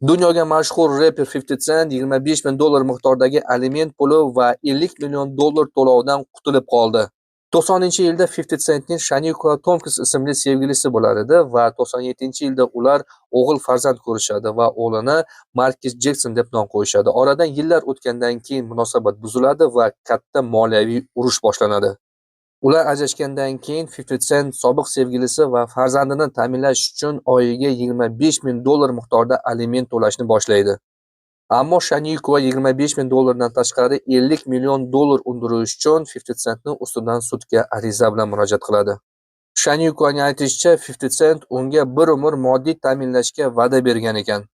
Dunyoga mashhur reper 50 Cent $25,000 miqdoridagi aliment puli va $50 million to'lovdan qutulib qoldi. 90-yilda 50 Centning Shaniqua Tompkins ismli sevgilisi bo'lar edi va 97-yilda ular o'g'il farzand ko'rishadi va o'g'lini Marcus Jackson deb nom qo'yishadi. Oradan yillar o'tgandan keyin munosabat buziladi va katta moliyaviy urush boshlanadi. Ular ajrashgandan keyin 50 Cent sobiq sevgilisi va farzandini ta'minlash uchun oyiga $25,000 miqdorida aliment to'lashni boshlaydi. Ammo Shaniqua $25,000 dan tashqari $50 million undirish uchun 50 Centni ustidan sudga ariza bilan murojaat qiladi. Shaniquaning aytishicha, 50 Cent unga bir umr moddiy ta'minlashga va'da bergan ekan.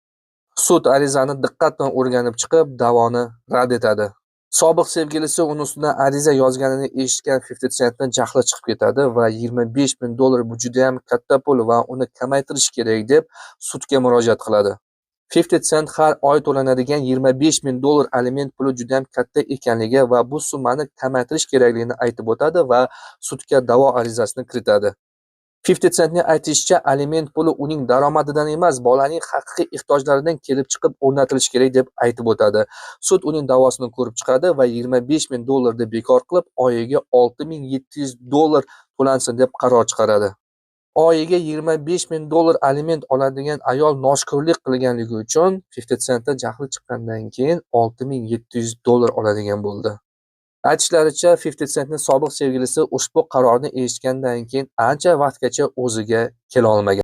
Sud arizani diqqat bilan o'rganib chiqib, da'voni rad etadi. Sobiq sevgilisi uning ustidan ariza yozganini eshitgan 50 Centning jahli chiqib ketadi va $25,000 bu juda ham katta pul va uni kamaytirish kerak deb sudga murojaat qiladi. 50 Cent har oy to'lanadigan $25,000 aliment puli juda ham katta ekanligi va bu summani kamaytirish kerakligini aytib o'tadi va sudga da'vo arizasini kiritadi. 50 Centning aytishicha, aliment puli uning daromadidan emas, bolaning haqiqiy ehtiyojlaridan kelib chiqib o'rnatilishi kerak deb aytib o'tadi. Sud uning da'vosini ko'rib chiqadi va $25,000 ni bekor qilib, oyiga $6,700 to'lansin deb qaror chiqaradi. Oyiga $25,000 aliment oladigan ayol noshukrlik qilganligi uchun 50 Centda jahli chiqqandan keyin $6,700 oladigan bo'ldi. Aytishlaricha, 50 Centning sobiq sevgilisi ushbu qarorni eshitgandan keyin ancha vaqtgacha o'ziga kela olmagan.